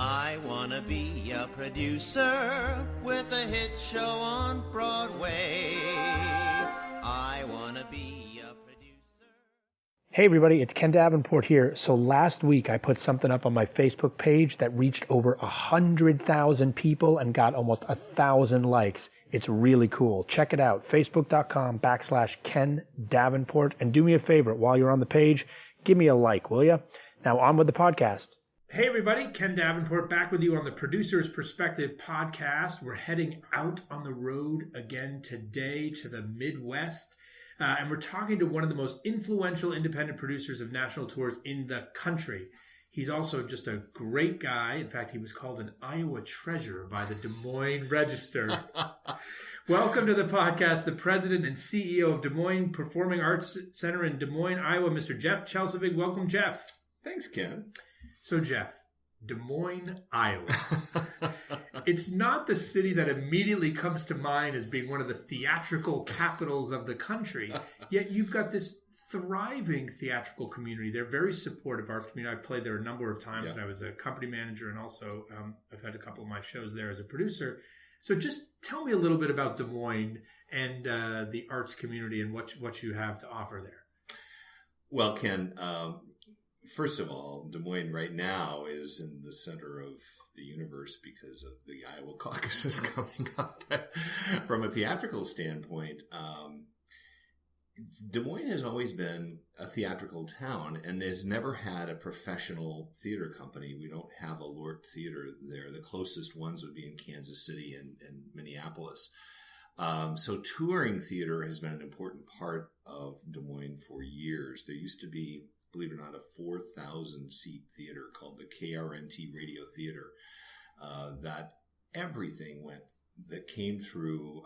I wanna be a producer with a hit show on Broadway. I wanna be a producer. Hey everybody, it's Ken Davenport here. So last week I put something up on my Facebook page that reached over 100,000 people and got almost 1,000 likes. It's really cool. Check it out, facebook.com/Ken Davenport. And do me a favor, while you're on the page, give me a like, will you? Now on with the podcast. Hey everybody, Ken Davenport back with you on the Producer's Perspective podcast. We're heading out on the road again today to the Midwest. And we're talking to one of the most influential independent producers of national tours in the country. He's also just a great guy. In fact, he was called an Iowa treasure by the Des Moines Register. Welcome to the podcast, the president and CEO of Des Moines Performing Arts Center in Des Moines, Iowa, Mr. Jeff Chelesvig. Welcome, Jeff. Thanks, Ken. So, Jeff, Des Moines, Iowa. It's not the city that immediately comes to mind as being one of the theatrical capitals of the country, yet you've got this thriving theatrical community. They're very supportive arts community. I've played there a number of times, and I was a company manager, and also I've had a couple of my shows there as a producer. So just tell me a little bit about Des Moines and the arts community and what you have to offer there. Well, Ken, first of all, Des Moines right now is in the center of the universe because of the Iowa caucuses coming up. From a theatrical standpoint, Des Moines has always been a theatrical town and has never had a professional theater company. We don't have a LORT theater there. The closest ones would be in Kansas City and Minneapolis. So touring theater has been an important part of Des Moines for years. There used to be, believe it or not, a 4,000 seat theater called the KRNT Radio Theater, that everything that came through,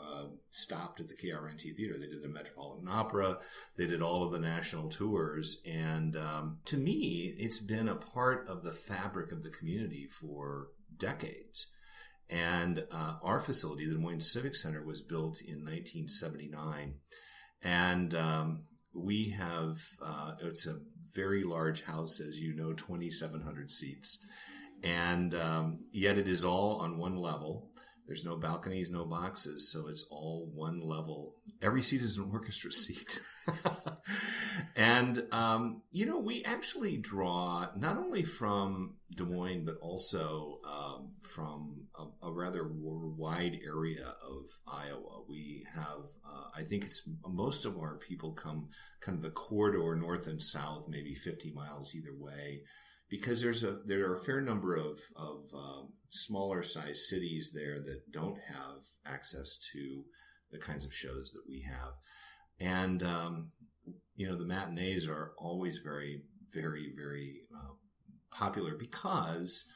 stopped at the KRNT Theater. They did the Metropolitan Opera. They did all of the national tours. And to me, it's been a part of the fabric of the community for decades. And our facility, the Des Moines Civic Center, was built in 1979. And we have, it's a very large house, as you know, 2,700 seats. And yet it is all on one level. There's no balconies, no boxes, so it's all one level. Every seat is an orchestra seat. And, we actually draw not only from Des Moines, but also from a rather wide area of Iowa. We have, I think it's most of our people come kind of the corridor north and south, maybe 50 miles either way, because there are a fair number of smaller size cities there that don't have access to the kinds of shows that we have. And, the matinees are always very, very, very popular because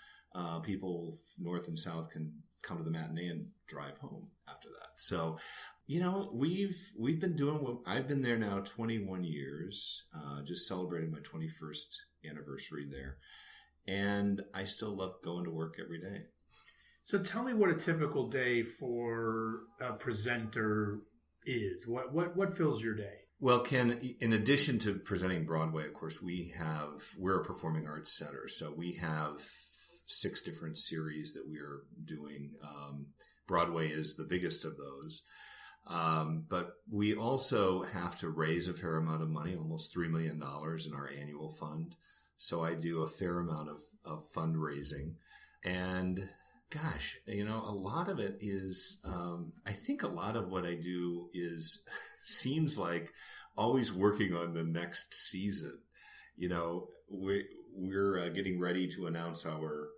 people north and south can come to the matinee and drive home after that. So, we've been doing what I've been there now 21 years, just celebrated my 21st anniversary there. And I still love going to work every day. So tell me what a typical day for a presenter is. What fills your day? Well, Ken, in addition to presenting Broadway, of course, we're a performing arts center. So we have 6 different series that we are doing. Broadway is the biggest of those. But we also have to raise a fair amount of money, almost $3 million in our annual fund. So I do a fair amount of fundraising. And gosh, a lot of it is, I think a lot of what I do seems like always working on the next season. We're getting ready to announce our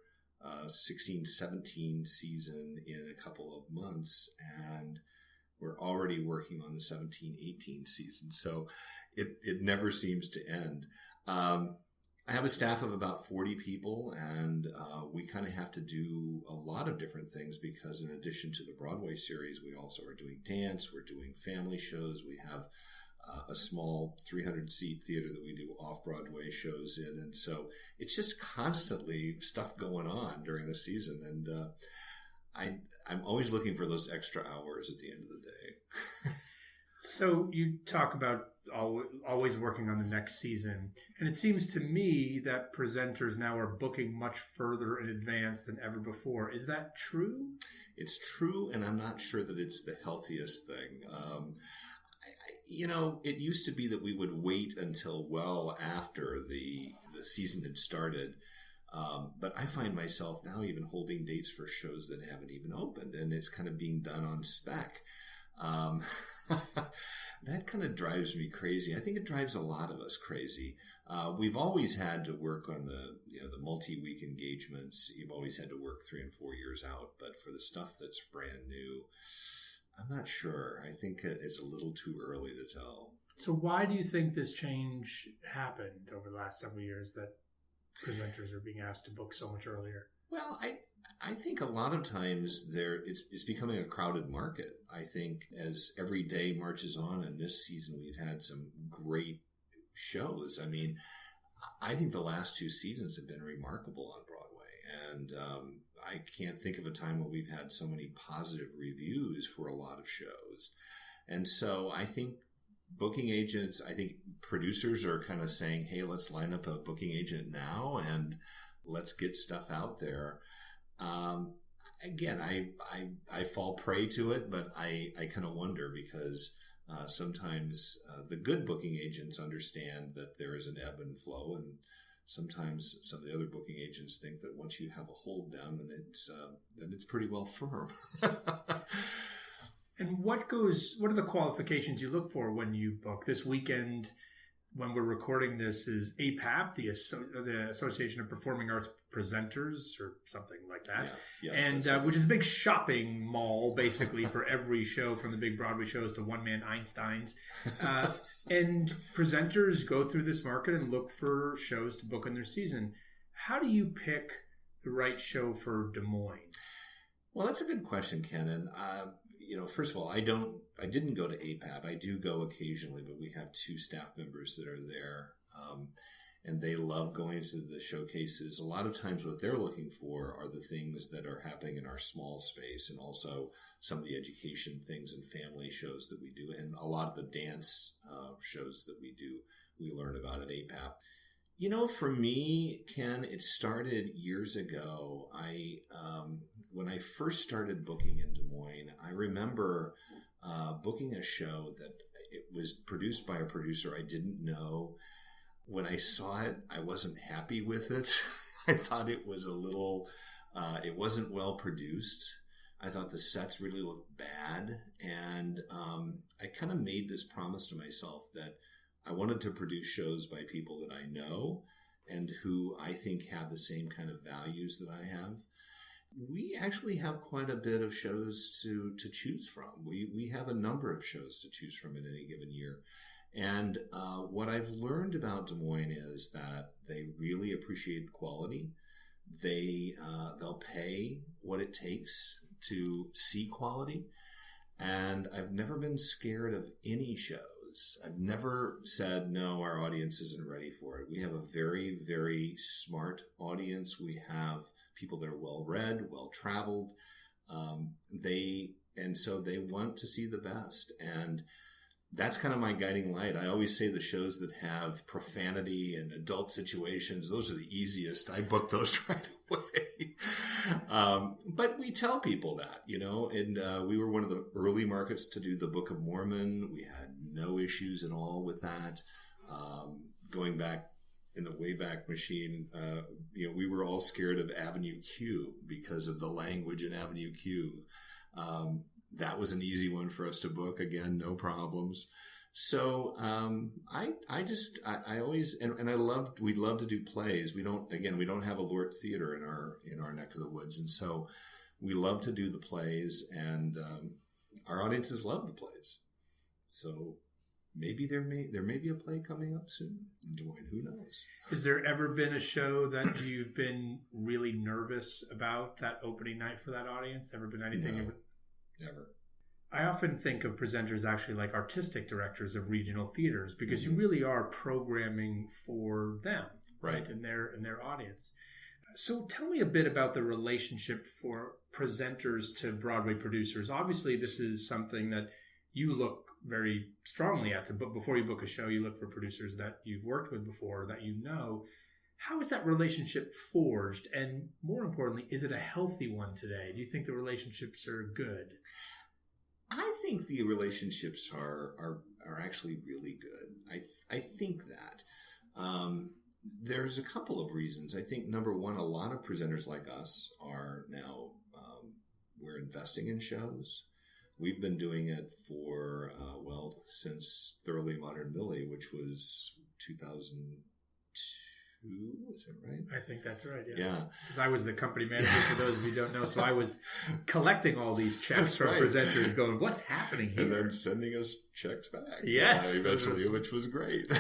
16-17 season in a couple of months, and we're already working on the 17-18 season. So it never seems to end. I have a staff of about 40 people, and we kind of have to do a lot of different things because in addition to the Broadway series, we also are doing dance, we're doing family shows, we have a small 300-seat theater that we do off-Broadway shows in, and so it's just constantly stuff going on during the season, and I'm always looking for those extra hours at the end of the day. So you talk about always working on the next season, and it seems to me that presenters now are booking much further in advance than ever before. Is that true? It's true, and I'm not sure that it's the healthiest thing. It used to be that we would wait until well after the season had started. But I find myself now even holding dates for shows that haven't even opened, and it's kind of being done on spec. That kind of drives me crazy. I think it drives a lot of us crazy. We've always had to work on the multi-week engagements. You've always had to work 3 and 4 years out. But for the stuff that's brand new, I'm not sure. I think it's a little too early to tell. So why do you think this change happened over the last several years, that presenters are being asked to book so much earlier? Well, I think a lot of times it's becoming a crowded market. I think as every day marches on, and this season we've had some great shows. I mean, I think the last 2 seasons have been remarkable on Broadway, and I can't think of a time where we've had so many positive reviews for a lot of shows. And so I think booking agents, I think producers are kind of saying, hey, let's line up a booking agent now and let's get stuff out there. Again, I fall prey to it, but I kind of wonder because sometimes the good booking agents understand that there is an ebb and flow, and sometimes some of the other booking agents think that once you have a hold down, then it's pretty well firm. And what are the qualifications you look for when you book? This weekend, when we're recording this, is APAP, the Association of Performing Arts Presenters, or something like that. Yeah, yes, and right. Which is a big shopping mall, basically, for every show, from the big Broadway shows to one-man Einsteins. And presenters go through this market and look for shows to book in their season. How do you pick the right show for Des Moines? Well, that's a good question, Ken. And first of all, I didn't go to APAP. I do go occasionally, but we have 2 staff members that are there, and they love going to the showcases. A lot of times what they're looking for are the things that are happening in our small space, and also some of the education things and family shows that we do, and a lot of the dance shows that we do, we learn about at APAP. For me, Ken, it started years ago. When I first started booking in Des Moines, I remember booking a show that it was produced by a producer I didn't know. When I saw it, I wasn't happy with it. I thought it was it wasn't well produced. I thought the sets really looked bad. And I kind of made this promise to myself that I wanted to produce shows by people that I know and who I think have the same kind of values that I have. We actually have quite a bit of shows to choose from. We have a number of shows to choose from in any given year. And what I've learned about Des Moines is that they really appreciate quality. They'll pay what it takes to see quality. And I've never been scared of any shows. I've never said, no, our audience isn't ready for it. We have a very, very smart audience. We have people that are well-read, well-traveled. So they want to see the best. And that's kind of my guiding light. I always say the shows that have profanity and adult situations, those are the easiest. I book those right away. But we tell people that, and we were one of the early markets to do the Book of Mormon. We had no issues at all with that. Going back in the Wayback Machine, we were all scared of Avenue Q because of the language in Avenue Q. That was an easy one for us to book. Again, no problems. So I always we'd love to do plays. We don't have a Lort Theater in our neck of the woods, and so we love to do the plays, and our audiences love the plays. So maybe there may be a play coming up soon in Des Moines. Who knows? Has there ever been a show that you've been really nervous about that opening night for that audience? Ever been anything? No, never. I often think of presenters actually like artistic directors of regional theaters, because you really are programming for them, right, in their audience. So tell me a bit about the relationship for presenters to Broadway producers. Obviously, this is something that you look very strongly at to book. Before you book a show, you look for producers that you've worked with before, that you know. How is that relationship forged? And more importantly, is it a healthy one today? Do you think the relationships are good? I think the relationships are actually really good. I think that. There's a couple of reasons. I think, number one, a lot of presenters like us are now, we're investing in shows. We've been doing it for, since Thoroughly Modern Millie, which was 2002, is that right? I think that's right, yeah. Yeah. Because I was the company manager, for those of you who don't know, so I was collecting all these checks from presenters going, what's happening here? And then sending us checks back. Yes. Eventually, which was great.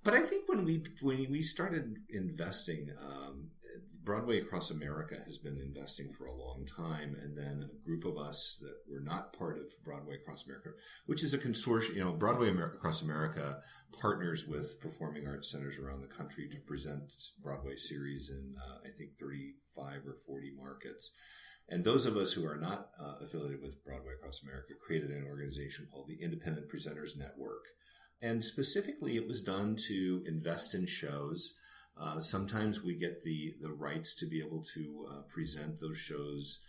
But I think when we started investing, Broadway Across America has been investing for a long time, and then a group of us that were not part of Broadway Across America, which is a consortium. Broadway Across America partners with performing arts centers around the country to present Broadway series in, I think, 35 or 40 markets. And those of us who are not affiliated with Broadway Across America created an organization called the Independent Presenters Network. And specifically, it was done to invest in shows. Sometimes we get the rights to be able to present those shows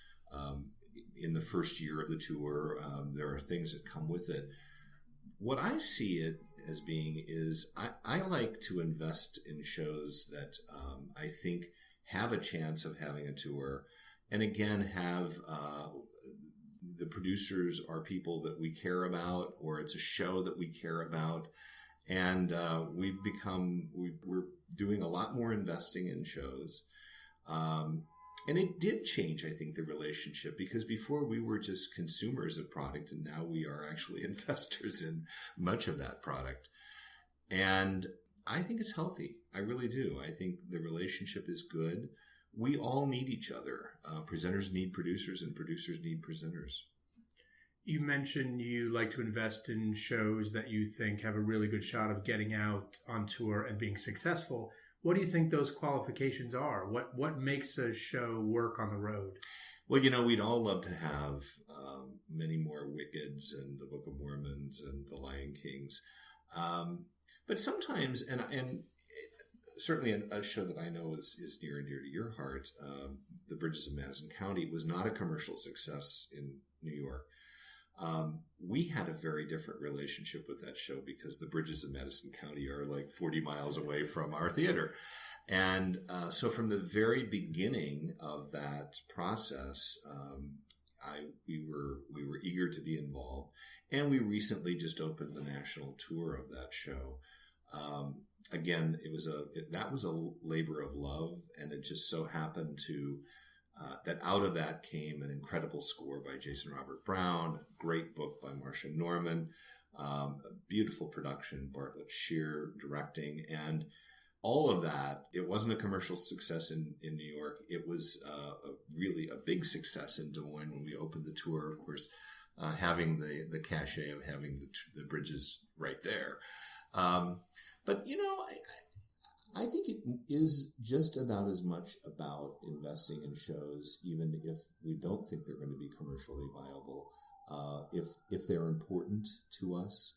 in the first year of the tour. There are things that come with it. What I see it as being is I like to invest in shows that I think have a chance of having a tour, and again have the producers are people that we care about, or it's a show that we care about. And we're doing a lot more investing in shows. And it did change, I think, the relationship, because before we were just consumers of product, and now we are actually investors in much of that product. And I think it's healthy. I really do. I think the relationship is good. We all need each other. Presenters need producers, and producers need presenters. You mentioned you like to invest in shows that you think have a really good shot of getting out on tour and being successful. What do you think those qualifications are? What makes a show work on the road? Well, we'd all love to have many more Wickeds and the Book of Mormons and the Lion Kings. But sometimes, and certainly a show that I know is near and dear to your heart, The Bridges of Madison County, was not a commercial success in New York. We had a very different relationship with that show because the Bridges of Madison County are like 40 miles away from our theater. And so from the very beginning of that process, we were eager to be involved. And we recently just opened the national tour of that show. Again, that was a labor of love, and it just so happened to that out of that came an incredible score by Jason Robert Brown, a great book by Marcia Norman, a beautiful production, Bartlett Shear directing, and all of that. It wasn't a commercial success in New York. It was really a big success in Des Moines when we opened the tour, of course, having the cachet of having the bridges right there. But, I think it is just about as much about investing in shows, even if we don't think they're going to be commercially viable, if they're important to us.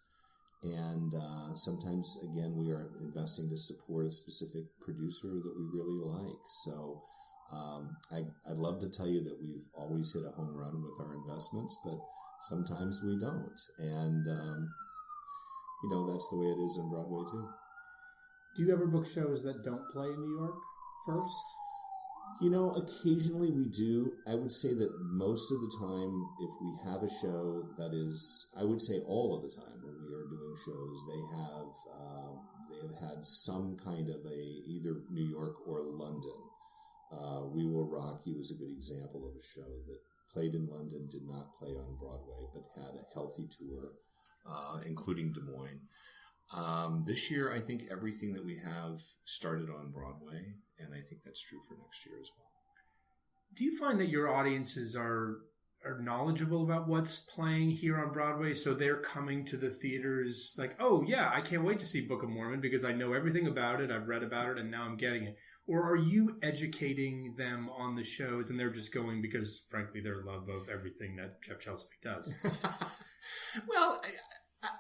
And sometimes, again, we are investing to support a specific producer that we really like. So I'd love to tell you that we've always hit a home run with our investments, but sometimes we don't. And, that's the way it is in Broadway, too. Do you ever book shows that don't play in New York first? Occasionally we do. I would say that most of the time, if we have a show that is, I would say all of the time when we are doing shows, they have had some kind of either New York or London. We Will Rock You was a good example of a show that played in London, did not play on Broadway, but had a healthy tour, including Des Moines. This year, I think everything that we have started on Broadway, and I think that's true for next year as well. Do you find that your audiences are knowledgeable about what's playing here on Broadway? So they're coming to the theaters like, oh, yeah, I can't wait to see Book of Mormon because I know everything about it. I've read about it, and now I'm getting it. Or are you educating them on the shows and they're just going because, frankly, their love of everything that Jeff Chelesvig does? Well,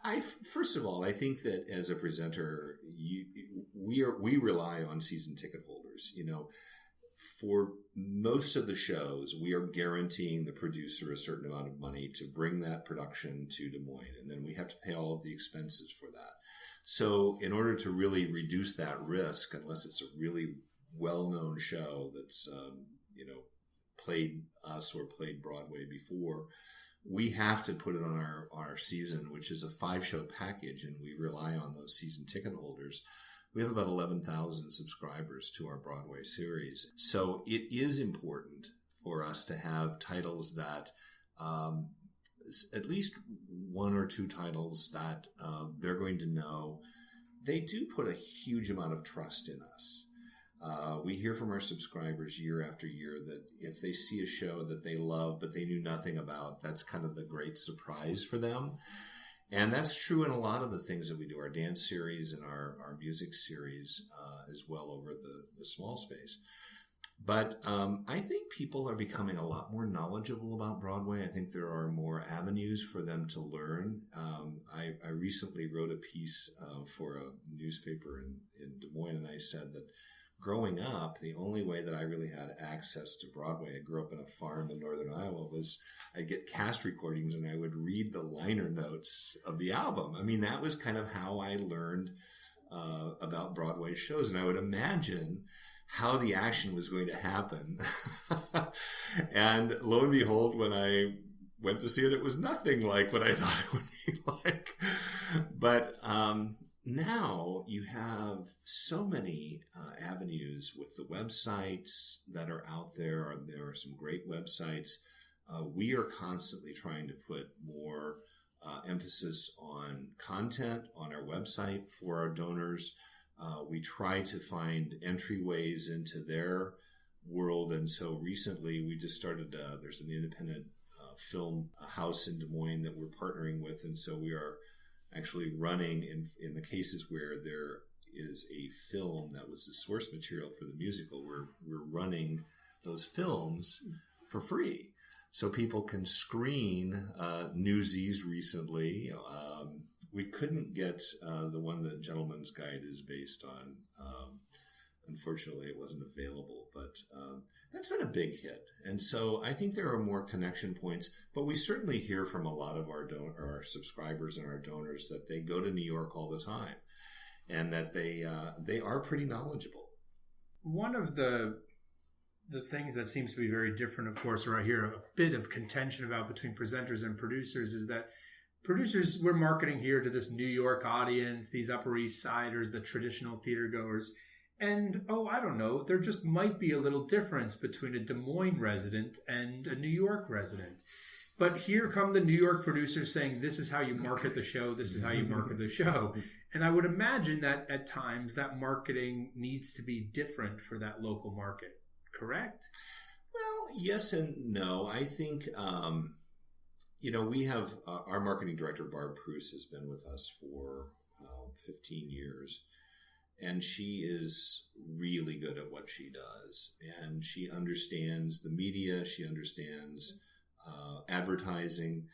I first of all, I think that as a presenter, we rely on season ticket holders. For most of the shows, we are guaranteeing the producer a certain amount of money to bring that production to Des Moines, and then we have to pay all of the expenses for that. So in order to really reduce that risk, unless it's a really well-known show that's, played us or played Broadway before, we have to put it on our season, which is a 5-show package, and we rely on those season ticket holders. We have about 11,000 subscribers to our Broadway series. So it is important for us to have titles that, at least one or two titles that they're going to know. They do put a huge amount of trust in us. We hear from our subscribers year after year that if they see a show that they love but they knew nothing about, that's kind of the great surprise for them. And that's true in a lot of the things that we do, our dance series and our music series as well over the small space. But I think people are becoming a lot more knowledgeable about Broadway. I think there are more avenues for them to learn. I recently wrote a piece for a newspaper in Des Moines, and I said that growing up, the only way that I really had access to Broadway, I grew up in a farm in northern Iowa, was I'd get cast recordings and I would read the liner notes of the album. I mean, that was kind of how I learned about Broadway shows. And I would imagine how the action was going to happen. And lo and behold, when I went to see it, it was nothing like what I thought it would be like. But now you have so many avenues with the websites that are out there. There are some great websites. We are constantly trying to put more emphasis on content on our website for our donors. We try to find entryways into their world. And so recently we just started, there's an independent film house in Des Moines that we're partnering with. And so we are actually running in the cases where there is a film that was the source material for the musical, we're running those films for free. So people can screen Newsies recently. We couldn't get the one that Gentleman's Guide is based on. Unfortunately, it wasn't available, but that's been a big hit. And so I think there are more connection points, but we certainly hear from a lot of our subscribers and our donors that they go to New York all the time and that they are pretty knowledgeable. One of the things that seems to be very different, of course, or I hear a bit of contention about between presenters and producers, is that producers, we're marketing here to this New York audience, these Upper East Siders, the traditional theater goers. And, I don't know, there just might be a little difference between a Des Moines resident and a New York resident. But here come the New York producers saying, this is how you market the show, this is how you market the show. And I would imagine that at times that marketing needs to be different for that local market, correct? Well, yes and no. I think, we have our marketing director, Barb Pruce, has been with us for 15 years. And she is really good at what she does. And she understands the media. She understands advertising.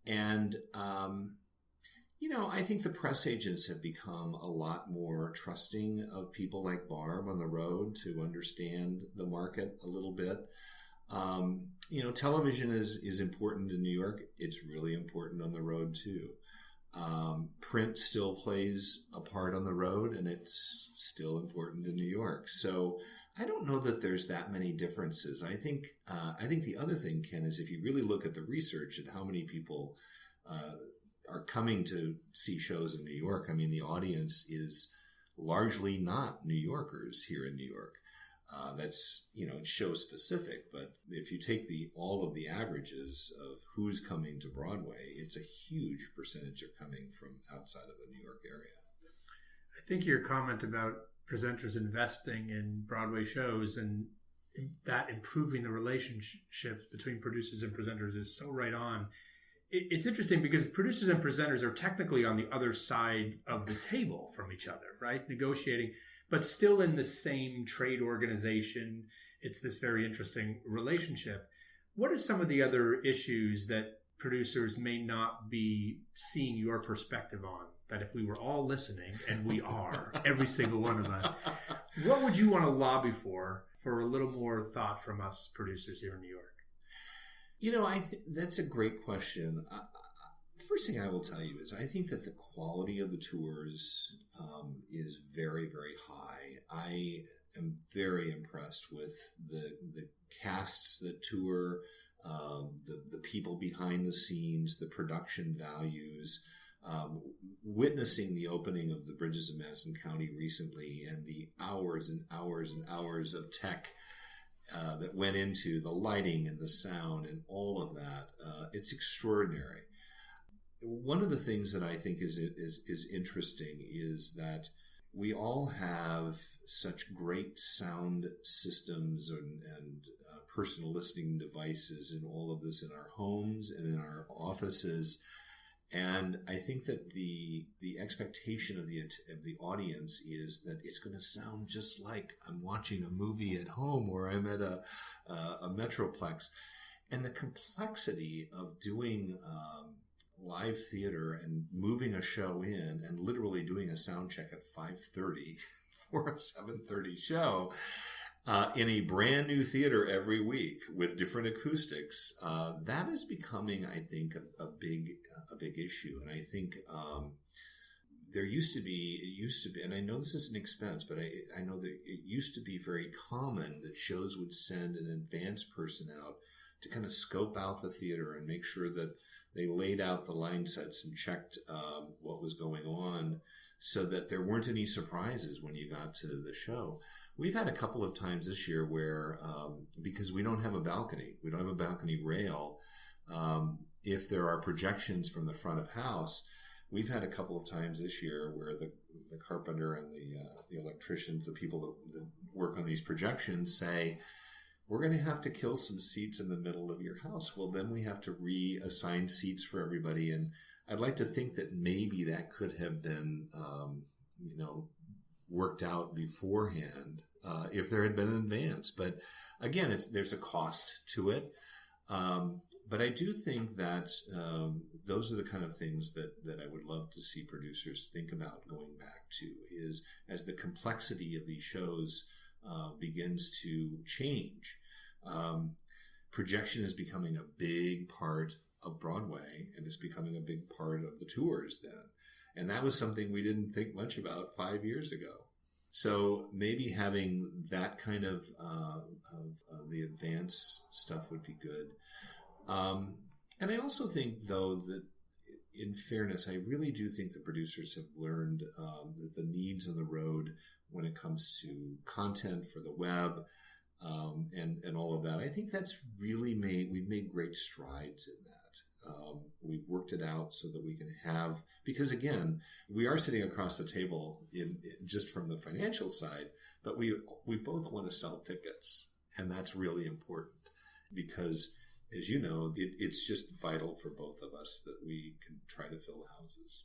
And, I think the press agents have become a lot more trusting of people like Barb on the road to understand the market a little bit. Television is important in New York. It's really important on the road, too. Print still plays a part on the road, and it's still important in New York. So I don't know that there's that many differences. I think the other thing, Ken, is if you really look at the research and how many people are coming to see shows in New York, I mean, the audience is largely not New Yorkers here in New York. That's, it's show specific, but if you take all of the averages of who's coming to Broadway, it's a huge percentage are coming from outside of the New York area. I think your comment about presenters investing in Broadway shows and that improving the relationships between producers and presenters is so right on. It's interesting because producers and presenters are technically on the other side of the table from each other, right? Negotiating. but still in the same trade organization. It's this very interesting relationship. What are some of the other issues that producers may not be seeing your perspective on, that if we were all listening, and we are, every single one of us, what would you want to lobby for a little more thought from us producers here in New York? You know, I think that's a great question. First thing I will tell you is I think that the quality of the tours is very, very high. I am very impressed with the casts that tour, the people behind the scenes, the production values. Witnessing the opening of the Bridges of Madison County recently, and the hours and hours and hours of tech that went into the lighting and the sound and all of that, it's extraordinary. One of the things that I think is interesting is that we all have such great sound systems and personal listening devices and all of this in our homes and in our offices. And I think that the expectation of the audience is that it's going to sound just like I'm watching a movie at home or I'm at a Metroplex. And the complexity of doing live theater and moving a show in and literally doing a sound check at 5:30 for a 7:30 show in a brand new theater every week with different acoustics, that is becoming, I think, a big issue. And I think it used to be, and I know this is an expense, but I know that it used to be very common that shows would send an advance person out to kind of scope out the theater and make sure that they laid out the line sets and checked what was going on so that there weren't any surprises when you got to the show. We've had a couple of times this year where, because we don't have a balcony rail, if there are projections from the front of house, we've had a couple of times this year where the carpenter and the electricians, the people that work on these projections say, we're going to have to kill some seats in the middle of your house. Well, then we have to reassign seats for everybody. And I'd like to think that maybe that could have been, worked out beforehand if there had been an advance. But again, there's a cost to it. But I do think that those are the kind of things that I would love to see producers think about going back to, is as the complexity of these shows begins to change. Projection is becoming a big part of Broadway, and it's becoming a big part of the tours then. And that was something we didn't think much about 5 years ago. So maybe having that kind of the advanced stuff would be good. And I also think, though, that in fairness, I really do think the producers have learned that the needs on the road when it comes to content for the web and all of that, I think that's really we've made great strides in that. We've worked it out so that we can have, because again, we are sitting across the table in just from the financial side, but we both want to sell tickets. And that's really important because, as you know, it's just vital for both of us that we can try to fill the houses.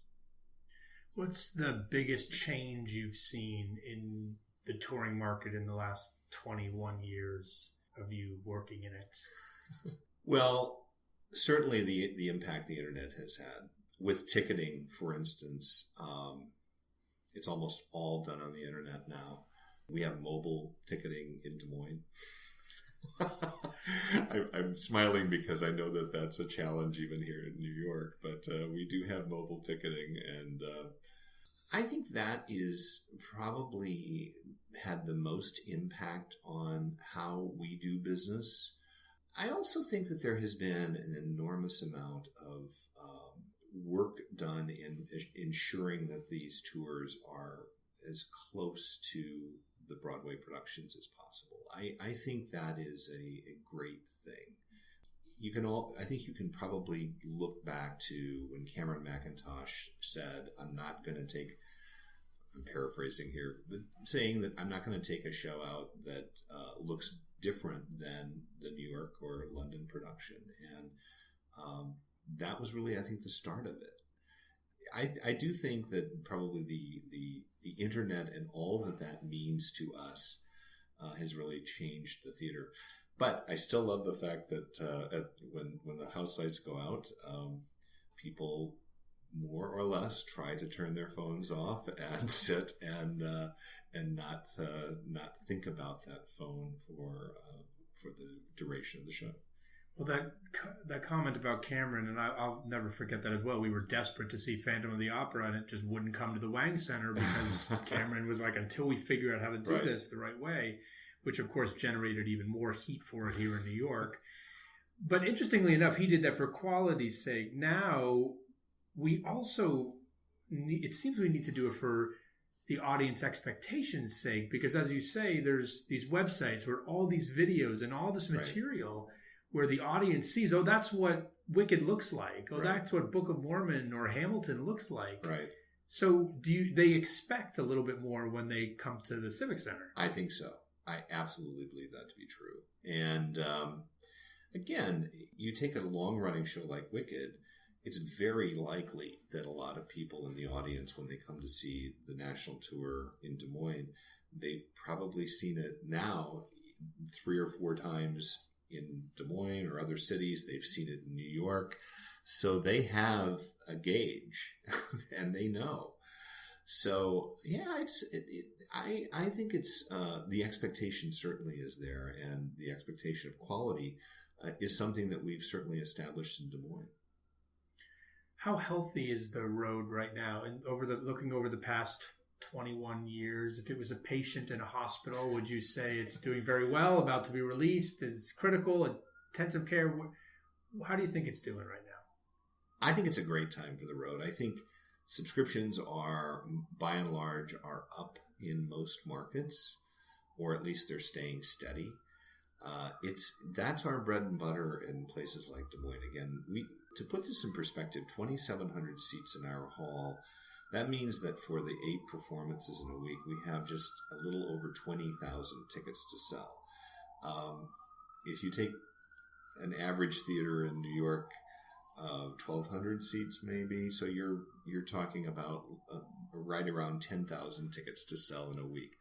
What's the biggest change you've seen in the touring market in the last 21 years of you working in it? Well, certainly the impact the internet has had. With ticketing, for instance, it's almost all done on the internet now. We have mobile ticketing in Des Moines. I'm smiling because I know that that's a challenge even here in New York, but we do have mobile ticketing, and I think that is probably had the most impact on how we do business. I also think that there has been an enormous amount of work done in ensuring that these tours are as close to the Broadway productions as possible. I think that is a great thing. I think you can probably look back to when Cameron McIntosh said, I'm paraphrasing here, but saying that I'm not going to take a show out that looks different than the New York or London production. And that was really, I think, the start of it. I do think that probably the the internet and all that means to us has really changed the theater. But I still love the fact that when the house lights go out, people more or less try to turn their phones off and sit and not think about that phone for the duration of the show. Well, that comment about Cameron, and I'll never forget that as well. We were desperate to see Phantom of the Opera, and it just wouldn't come to the Wang Center because Cameron was like, until we figure out how to do this the right way, which of course generated even more heat for it here in New York. But interestingly enough, he did that for quality's sake. Now, we also, it seems we need to do it for the audience expectations' sake, because as you say, there's these websites where all these videos and all this material where the audience sees, oh, that's what Wicked looks like. Oh, that's what Book of Mormon or Hamilton looks like. Right. So they expect a little bit more when they come to the Civic Center? I think so. I absolutely believe that to be true. And again, you take a long-running show like Wicked, it's very likely that a lot of people in the audience, when they come to see the national tour in Des Moines, they've probably seen it now 3 or 4 times in Des Moines or other cities. They've seen it in New York. So they have a gauge and they know. So yeah, I think it's the expectation certainly is there, and the expectation of quality is something that we've certainly established in Des Moines. How healthy is the road right now? And looking over the past 21 years, if it was a patient in a hospital, would you say it's doing very well, about to be released, is critical, intensive care? How do you think it's doing right now? I think it's a great time for the road. I think subscriptions are, by and large, are up in most markets, or at least they're staying steady. That's our bread and butter in places like Des Moines. Again, to put this in perspective, 2,700 seats in our hall. That means that for the 8 performances in a week, we have just a little over 20,000 tickets to sell. If you take an average theater in New York, 1,200 seats maybe, so you're talking about right around 10,000 tickets to sell in a week.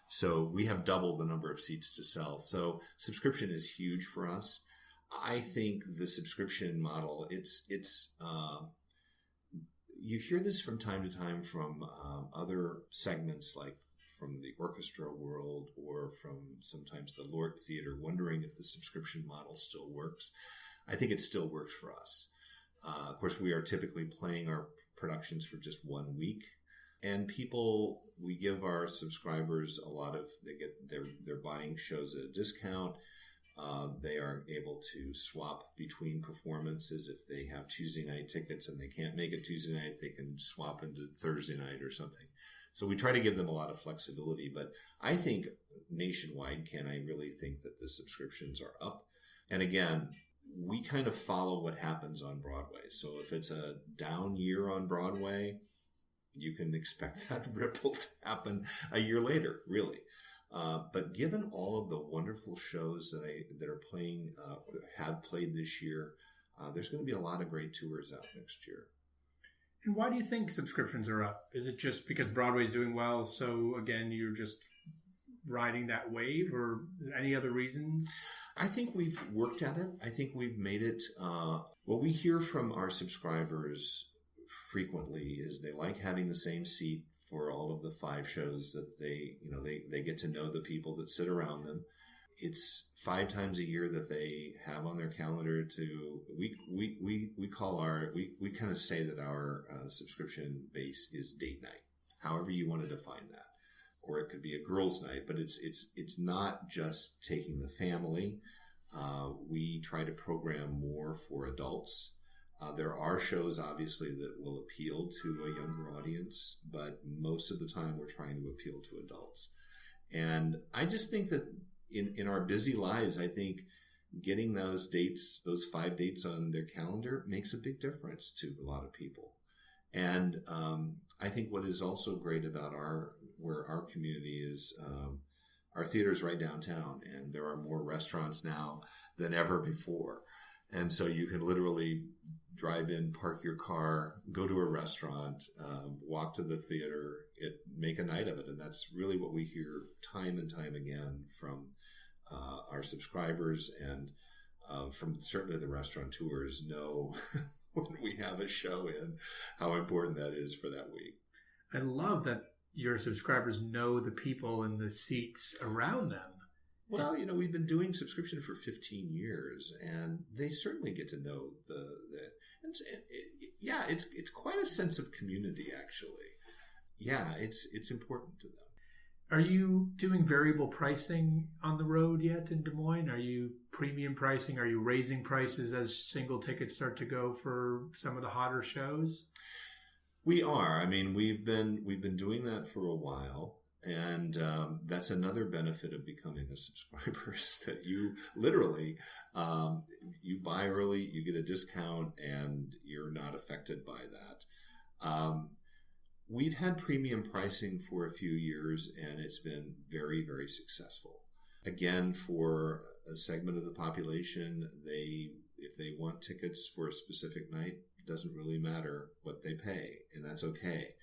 So we have double the number of seats to sell. So subscription is huge for us. I think the subscription model, it's you hear this from time to time from other segments, like from the orchestra world or from sometimes the Lort Theater, wondering if the subscription model still works. I think it still works for us. Of course, we are typically playing our productions for just 1 week. And we give our subscribers they're buying shows at a discount. They are able to swap between performances. If they have Tuesday night tickets and they can't make it Tuesday night, they can swap into Thursday night or something. So we try to give them a lot of flexibility. But I think nationwide, Ken, I really think that the subscriptions are up. And again, we kind of follow what happens on Broadway. So if it's a down year on Broadway, you can expect that ripple to happen a year later, really. But given all of the wonderful shows that are playing, have played this year, there's going to be a lot of great tours out next year. And why do you think subscriptions are up? Is it just because Broadway's doing well, so again, you're just riding that wave, or any other reasons? I think we've worked at it. I think we've made it. What we hear from our subscribers frequently is they like having the same seat for all of the 5 shows that they get to know the people that sit around them. It's 5 times a year that they have on their calendar we kind of say that our subscription base is date night, however you want to define that. Or it could be a girls' night, but it's not just taking the family. We try to program more for adults. There are shows, obviously, that will appeal to a younger audience, but most of the time we're trying to appeal to adults. And I just think that in our busy lives, I think getting those dates, those 5 dates on their calendar makes a big difference to a lot of people. And I think what is also great about where our community is, our theater is right downtown, and there are more restaurants now than ever before. And so you can literally drive in, park your car, go to a restaurant, walk to the theater. make a night of it. And that's really what we hear time and time again from our subscribers and from certainly the restaurateurs know when we have a show in, how important that is for that week. I love that your subscribers know the people in the seats around them. Well, we've been doing subscription for 15 years, and they certainly get to know it's quite a sense of community, actually. Yeah, it's important to them. Are you doing variable pricing on the road yet in Des Moines? Are you premium pricing? Are you raising prices as single tickets start to go for some of the hotter shows? We are. I mean, we've been doing that for a while, and that's another benefit of becoming a subscriber is that you literally you buy early, you get a discount, and you're not affected by that. We've had premium pricing for a few years, and it's been very, very successful. Again, for a segment of the population, if they want tickets for a specific night, it doesn't really matter what they pay, and that's okay.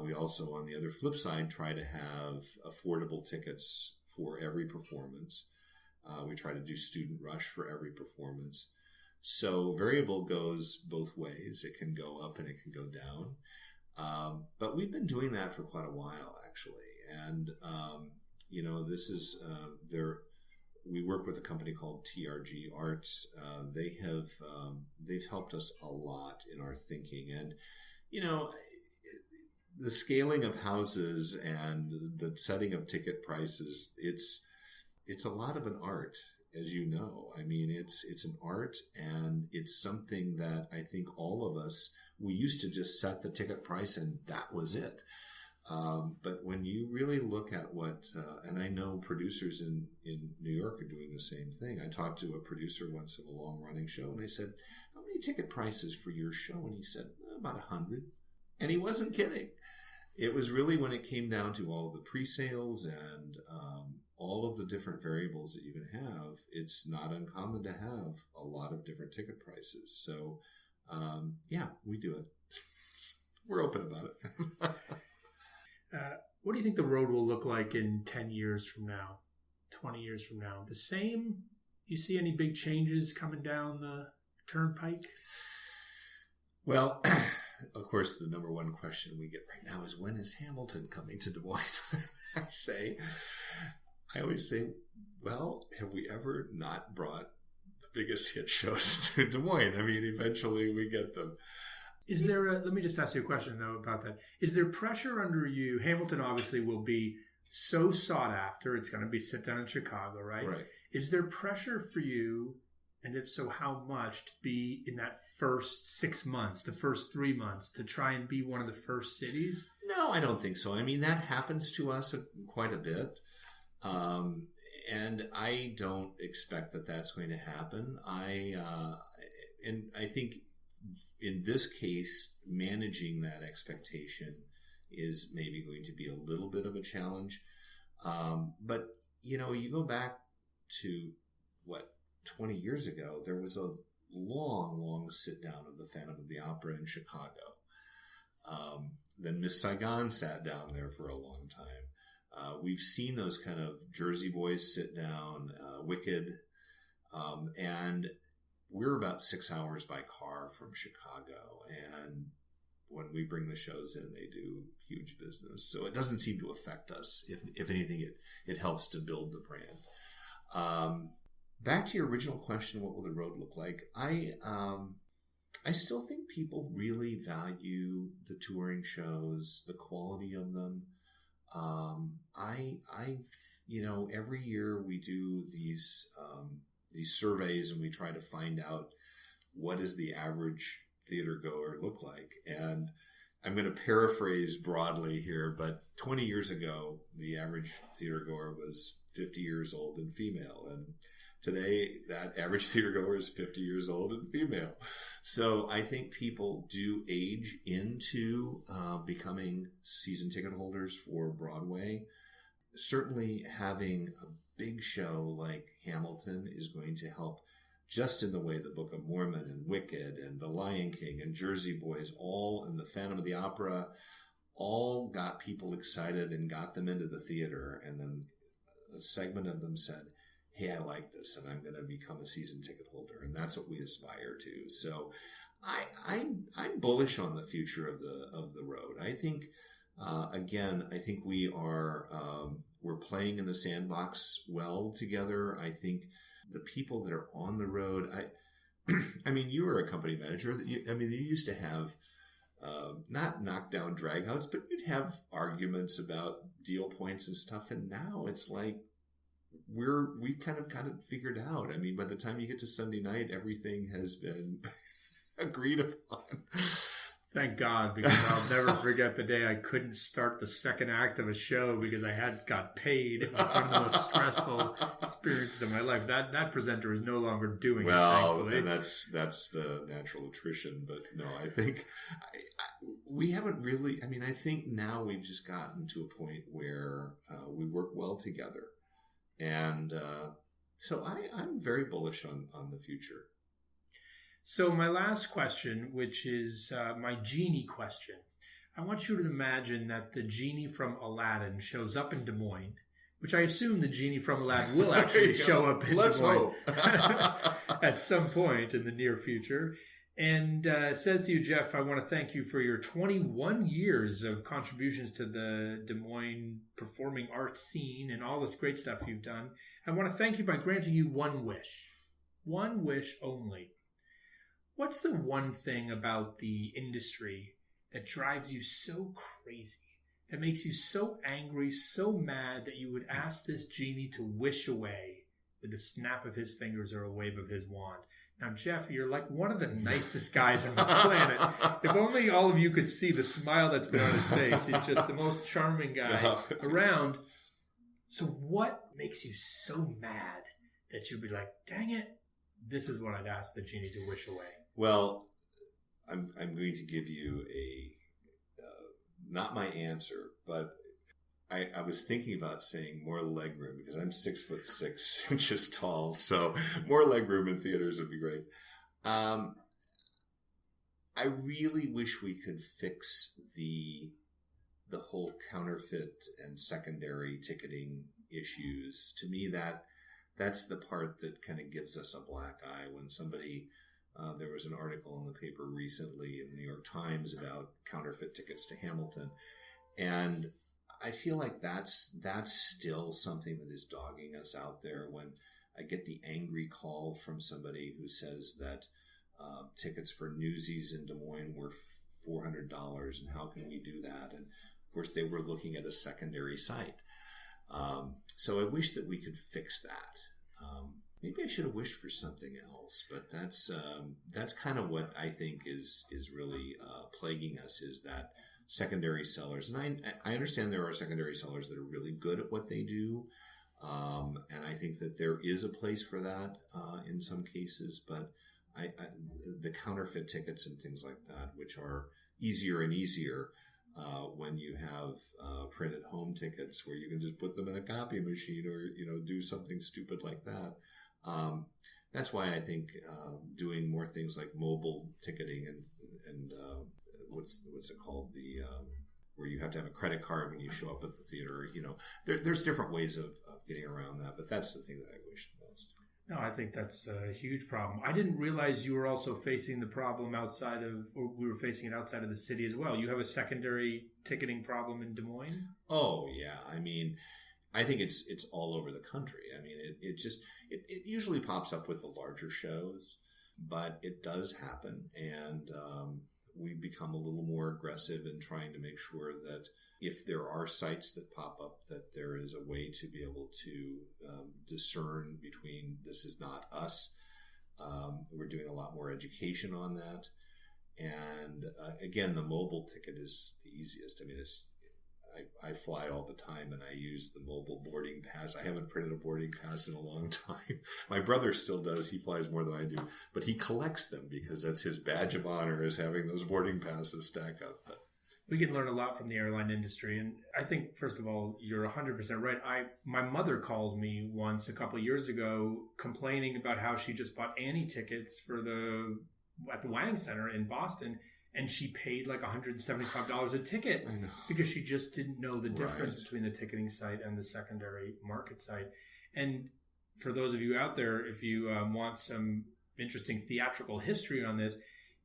We also, on the other flip side, try to have affordable tickets for every performance. We try to do student rush for every performance. So variable goes both ways. It can go up and it can go down. But we've been doing that for quite a while, actually. And, this is, we work with a company called TRG Arts. They've helped us a lot in our thinking. And, the scaling of houses and the setting of ticket prices, it's a lot of an art, as you know. I mean, it's an art, and it's something that I think all of us, we used to just set the ticket price and that was it. But when you really look at and I know producers in New York are doing the same thing. I talked to a producer once of a long running show, and I said, how many ticket prices for your show? And he said, about 100. And he wasn't kidding. It was really when it came down to all of the pre-sales and all of the different variables that you can have, it's not uncommon to have a lot of different ticket prices. So, we do it. We're open about it. What do you think the road will look like in 10 years from now, 20 years from now? The same? You see any big changes coming down the turnpike? Well, of course, the number one question we get right now is, when is Hamilton coming to Des Moines? I always say, well, have we ever not brought the biggest hit shows to Des Moines? I mean, eventually we get them. Is there let me just ask you a question, though, about that. Is there pressure under you? Hamilton obviously will be so sought after. It's going to be sit down in Chicago, right? Right. Is there pressure for you, and if so, how much, to be in that first 6 months, the first 3 months, to try and be one of the first cities? No, I don't think so. I mean, that happens to us quite a bit. And I don't expect that that's going to happen. And I think in this case, managing that expectation is maybe going to be a little bit of a challenge. But, you go back to 20 years ago, there was a long, long sit down of the Phantom of the Opera in Chicago. Then Miss Saigon sat down there for a long time. We've seen those kind of Jersey Boys sit down, Wicked, and we're about 6 hours by car from Chicago. And when we bring the shows in, they do huge business. So it doesn't seem to affect us. If anything, it helps to build the brand. Back to your original question, what will the road look like? I still think people really value the touring shows, the quality of them. Every year we do these surveys, and we try to find out what does the average theater goer look like. And I'm going to paraphrase broadly here, but 20 years ago, the average theater goer was 50 years old and female. And today, that average theater goer is 50 years old and female. So I think people do age into becoming season ticket holders for Broadway. Certainly having a big show like Hamilton is going to help, just in the way the Book of Mormon and Wicked and The Lion King and Jersey Boys, all, and the Phantom of the Opera, all got people excited and got them into the theater. And then a segment of them said, hey, I like this and I'm going to become a season ticket holder. And that's what we aspire to. So I'm bullish on the future of the road. I think, again, I think we're playing in the sandbox well together. I think the people that are on the road, I mean, you were a company manager. You used to have, not knockdown dragouts, but you'd have arguments about deal points and stuff. And now it's like, we've kind of got it figured out. I mean, by the time you get to Sunday night, everything has been agreed upon. Thank God, because I'll never forget the day I couldn't start the second act of a show because I got paid. It was one of the most stressful experiences of my life. That presenter is no longer doing it, thankfully. And that's the natural attrition. But no, I think we haven't really. I mean, I think now we've just gotten to a point where we work well together, and so I'm very bullish on the future. So my last question, which is my Genie question. I want you to imagine that the Genie from Aladdin shows up in Des Moines, which I assume the Genie from Aladdin will actually show up in Des Moines at some point in the near future. And says to you, Jeff, I want to thank you for your 21 years of contributions to the Des Moines Performing Arts scene and all this great stuff you've done. I want to thank you by granting you one wish only. What's the one thing about the industry that drives you so crazy, that makes you so angry, so mad that you would ask this Genie to wish away with a snap of his fingers or a wave of his wand? Now, Jeff, you're like one of the nicest guys on the planet. If only all of you could see the smile that's been on his face. He's just the most charming guy around. So what makes you so mad that you'd be like, dang it, this is what I'd ask the Genie to wish away? Well, I'm going to give you not my answer, but I was thinking about saying more legroom because I'm 6'6" tall, so more legroom in theaters would be great. I really wish we could fix the whole counterfeit and secondary ticketing issues. To me, that's the part that kind of gives us a black eye when somebody. There was an article in the paper recently in the New York Times about counterfeit tickets to Hamilton. And I feel like that's still something that is dogging us out there when I get the angry call from somebody who says that tickets for Newsies in Des Moines were $400 and how can we do that? And of course they were looking at a secondary site. So I wish that we could fix that. Maybe I should have wished for something else, but that's kind of what I think is really plaguing us is that secondary sellers. And I understand there are secondary sellers that are really good at what they do, and I think that there is a place for that in some cases. But the counterfeit tickets and things like that, which are easier and easier when you have printed home tickets, where you can just put them in a copy machine or do something stupid like that. That's why I think doing more things like mobile ticketing and what's it called, where you have to have a credit card when you show up at the theater. There's different ways of getting around that, but that's the thing that I wish the most. No, I think that's a huge problem. I didn't realize you were also facing the problem we were facing it outside of the city as well. You have a secondary ticketing problem in Des Moines? Oh yeah, I mean, I think it's all over the country. I mean, it usually pops up with the larger shows, but it does happen. And we've become a little more aggressive in trying to make sure that if there are sites that pop up, that there is a way to be able to discern between this is not us. We're doing a lot more education on that. And again, the mobile ticket is the easiest. I mean, I fly all the time and I use the mobile boarding pass. I haven't printed a boarding pass in a long time. My brother still does. He flies more than I do, but he collects them because that's his badge of honor, is having those boarding passes stack up. But we can learn a lot from the airline industry. And I think, first of all, you're 100% right. My mother called me once a couple of years ago complaining about how she just bought Annie tickets at the Wang Center in Boston. and she paid like $175 a ticket because she just didn't know the difference between the ticketing site and the secondary market site. And for those of you out there, if you want some interesting theatrical history on this,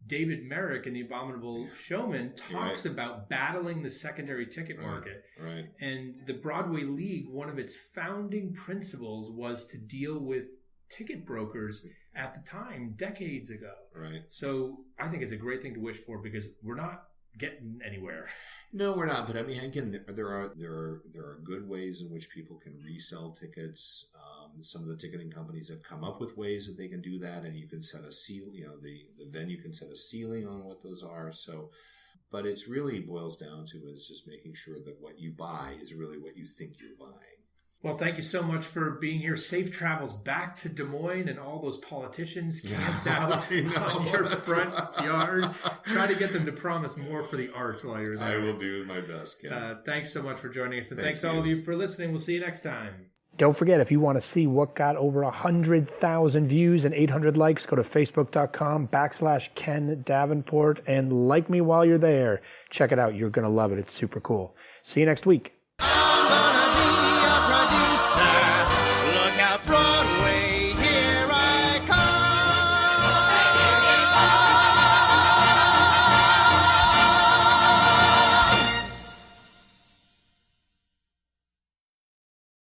David Merrick in The Abominable Showman talks about battling the secondary ticket market. Right. And the Broadway League, one of its founding principles was to deal with ticket brokers at the time, decades ago. Right. So I think it's a great thing to wish for because we're not getting anywhere. No, we're not. But I mean, again, there are good ways in which people can resell tickets. Some of the ticketing companies have come up with ways that they can do that, and you can set a seal. You know, the venue can set a ceiling on what those are. So, but it's really boils down to is just making sure that what you buy is really what you think you're buying. Well, thank you so much for being here. Safe travels back to Des Moines and all those politicians camped out on your front yard. Try to get them to promise more for the arts while you're there. I will do my best, Ken. Thanks so much for joining us. And thanks all of you for listening. We'll see you next time. Don't forget, if you want to see what got over 100,000 views and 800 likes, go to facebook.com/Ken Davenport and like me while you're there. Check it out. You're going to love it. It's super cool. See you next week. I'm gonna be